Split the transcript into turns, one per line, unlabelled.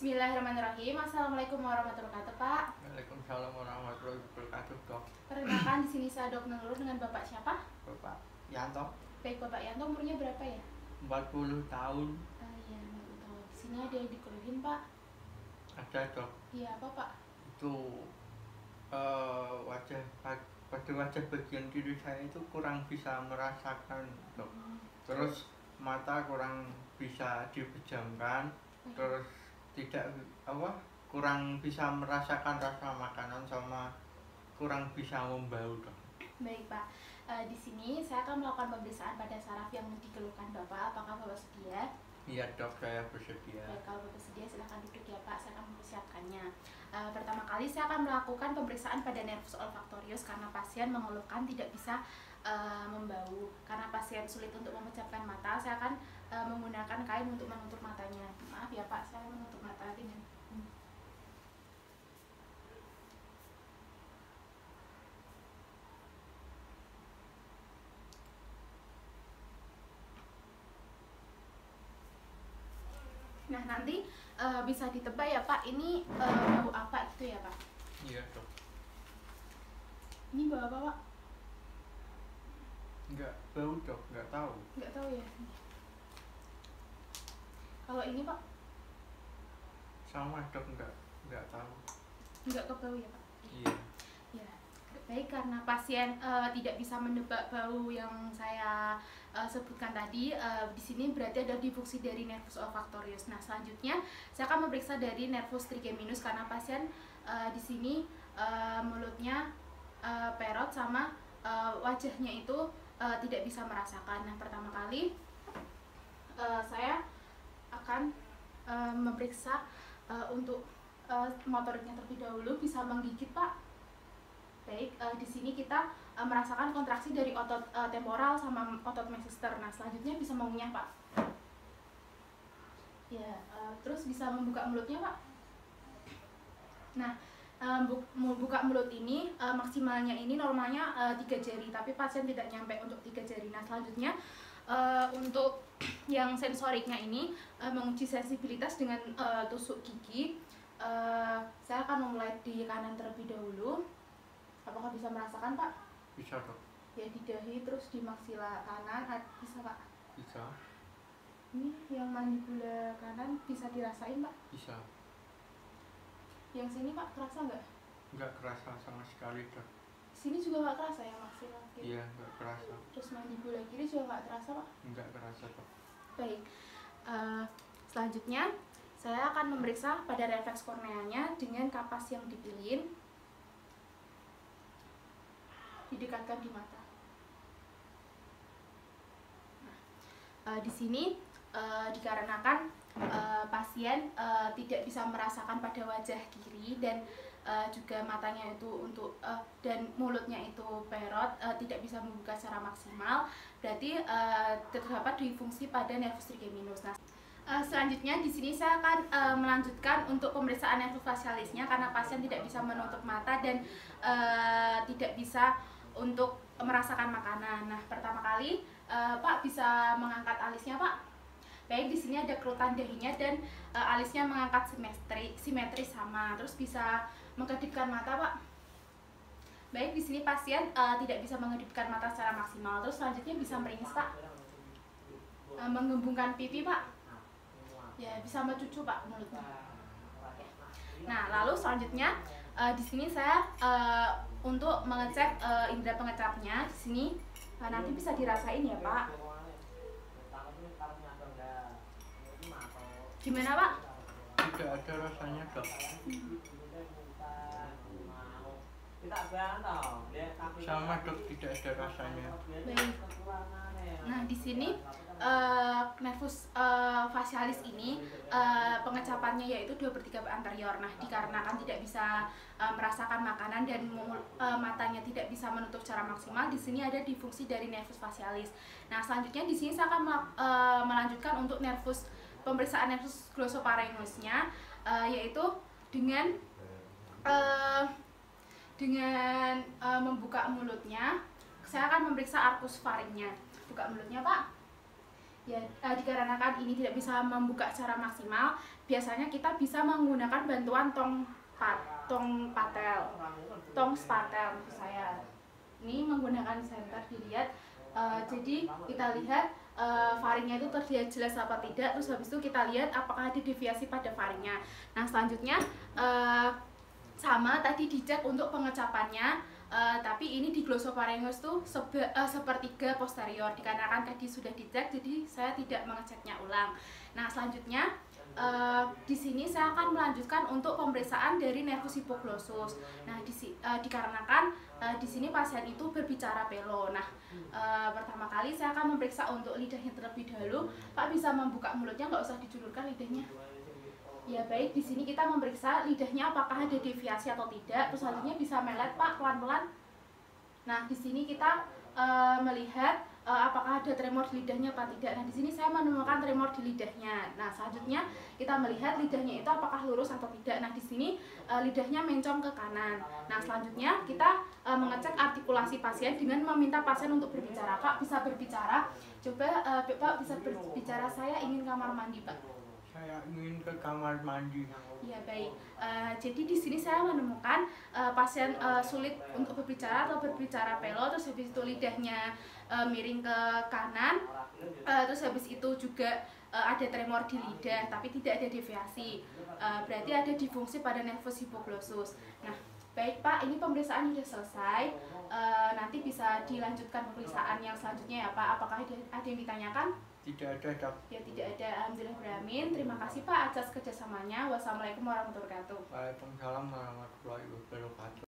Bismillahirrahmanirrahim. Assalamualaikum warahmatullahi wabarakatuh, Pak.
Waalaikumsalam warahmatullahi wabarakatuh, Dok.
Perkenalkan, di sini saya Dok Nurul dengan Bapak siapa?
Bapak Yanto,
Baik, Bapak Yanto, umurnya berapa ya?
40 tahun.
Iya, nggak tahu. Di sini ada yang dikeluhin, Pak.
Ada, Dok.
Iya, apa, Pak?
Itu pada wajah bagian kiri saya itu kurang bisa merasakan, Dok. Terus mata kurang bisa dipejamkan, terus kurang bisa merasakan rasa makanan sama kurang bisa membau, Dok.
Baik, Pak. Di sini saya akan melakukan pemeriksaan pada saraf yang dikeluhkan Bapak. Apakah Bapak sedia?
Iya, Dok, saya bersedia.
Baik, kalau Bapak sedia silahkan duduk ya, Pak. Saya akan mempersiapkannya. Pertama kali saya akan melakukan pemeriksaan pada nervus olfaktorius karena pasien mengeluhkan tidak bisa membau. Karena pasien sulit untuk memejamkan mata, saya akan menggunakan kain untuk menutup matanya. Maaf ya, Pak, saya menutup mata dengan Nah, nanti bisa ditebak ya, Pak, ini bau apa gitu ya, Pak?
Iya, Dok.
Ini bau apa, Pak?
Enggak bau, Dok, enggak tahu.
Nggak tahu ya. Kalau ini, Pak?
Sama, Dok, enggak tahu.
Nggak kebau ya, Pak?
Iya.
Ya, baik, karena pasien tidak bisa menebak bau yang saya sebutkan tadi, di sini berarti ada difungsi dari nervus olfaktorius. Nah, selanjutnya saya akan memeriksa dari nervus trigeminus karena pasien di sini mulutnya perot sama wajahnya itu tidak bisa merasakan. Nah, pertama kali saya akan memeriksa untuk motoriknya terlebih dahulu. Bisa menggigit, Pak? Baik, di sini kita merasakan kontraksi dari otot temporal sama otot mesester. Nah, selanjutnya bisa mengunyah, Pak. Ya, terus bisa membuka mulutnya, Pak. Nah, membuka mulut ini maksimalnya ini normalnya 3 jari, tapi pasien tidak nyampe untuk 3 jari. Nah, selanjutnya untuk yang sensoriknya ini menguji sensibilitas dengan tusuk gigi. Saya akan memulai di kanan terlebih dahulu. Apakah bisa merasakan, Pak?
Bisa, Dok.
Ya, di dahi terus di maksila kanan bisa, Pak?
Bisa.
Ini yang mandibula kanan bisa dirasain, Pak?
Bisa.
Yang sini, Pak, kerasa nggak?
Nggak kerasa sama sekali, Dok.
Sini juga nggak kerasa ya, maksila kiri?
Iya, nggak kerasa.
Terus mandibula kiri juga nggak terasa, Pak?
Nggak kerasa, Dok.
Baik. Selanjutnya saya akan memeriksa pada refleks korneanya dengan kapas yang dipilih. Didekatkan di mata. Nah, di sini dikarenakan pasien tidak bisa merasakan pada wajah kiri dan juga matanya itu dan mulutnya itu perot, tidak bisa membuka secara maksimal, berarti terdapat difungsi pada nervus trigeminus. Nah, selanjutnya di sini saya akan melanjutkan untuk pemeriksaan nervus facialisnya karena pasien tidak bisa menutup mata dan tidak bisa untuk merasakan makanan. Nah, pertama kali Pak bisa mengangkat alisnya, Pak. Baik, di sini ada kerutan dahinya dan alisnya mengangkat simetris sama. Terus bisa mengkedipkan mata, Pak. Baik, di sini pasien tidak bisa mengedipkan mata secara maksimal. Terus selanjutnya bisa meringis, Pak. Menggembungkan pipi, Pak. Ya, bisa mencucu, Pak, mulutnya. Nah, lalu selanjutnya di sini saya untuk mengecek indera pengecapnya. Di sini nanti bisa dirasain ya, Pak. Gimana, Pak?
Tidak ada rasanya, Dok. Sama, Dok, tidak ada rasanya.
Baik. Nah, di sini nervus facialis ini pengecapannya yaitu 2/3 anterior. Nah, dikarenakan tidak bisa merasakan makanan dan matanya tidak bisa menutup secara maksimal, di sini ada difungsi dari nervus facialis. Nah, selanjutnya di sini saya akan melanjutkan untuk pemeriksaan nervus glosopharyngeusnya, yaitu dengan membuka mulutnya. Saya akan memeriksa arcus faringnya. Buka mulutnya, Pak. Ya, dikarenakan ini tidak bisa membuka secara maksimal, biasanya kita bisa menggunakan bantuan tong spatel maksud saya. Ini menggunakan senter dilihat. Jadi kita lihat faringnya itu terlihat jelas apa tidak, terus habis itu kita lihat apakah ada deviasi pada faringnya. Nah selanjutnya sama tadi dicek untuk pengecapannya. Tapi ini di glossopharyngeus tuh sepertiga posterior, dikarenakan tadi sudah dicek jadi saya tidak mengeceknya ulang. Nah selanjutnya di sini saya akan melanjutkan untuk pemeriksaan dari nervus hipoglossus. Nah dikarenakan di sini pasien itu berbicara pelo. Nah pertama kali saya akan memeriksa untuk lidahnya terlebih dahulu. Pak bisa membuka mulutnya, nggak usah dijulurkan lidahnya. Ya baik, di sini kita memeriksa lidahnya apakah ada deviasi atau tidak. Terus selanjutnya bisa melet Pak, pelan-pelan. Nah di sini kita melihat apakah ada tremor di lidahnya apa tidak. Nah di sini saya menemukan tremor di lidahnya. Nah selanjutnya kita melihat lidahnya itu apakah lurus atau tidak. Nah di sini lidahnya mencong ke kanan. Nah selanjutnya kita mengecek artikulasi pasien dengan meminta pasien untuk berbicara. Pak bisa berbicara. Coba Pak bisa berbicara, saya ingin kamar mandi Pak.
Saya ingin ke kamar mandi.
Ya baik. Jadi di sini saya menemukan pasien sulit untuk berbicara atau berbicara pelo, terus habis itu lidahnya miring ke kanan, terus habis itu juga ada tremor di lidah, tapi tidak ada deviasi. Berarti ada disfungsi pada nervus hipoglossus. Nah, baik Pak, ini pemeriksaan sudah selesai. Nanti bisa dilanjutkan pemeriksaan yang selanjutnya ya Pak. Apakah ada yang ditanyakan?
Tidak ada, Dok.
Ya tidak ada. Alhamdulillahirrahmanirrahim. Terima kasih Pak atas kerjasamanya. Wassalamualaikum warahmatullahi wabarakatuh.
Waalaikumsalam warahmatullahi wabarakatuh.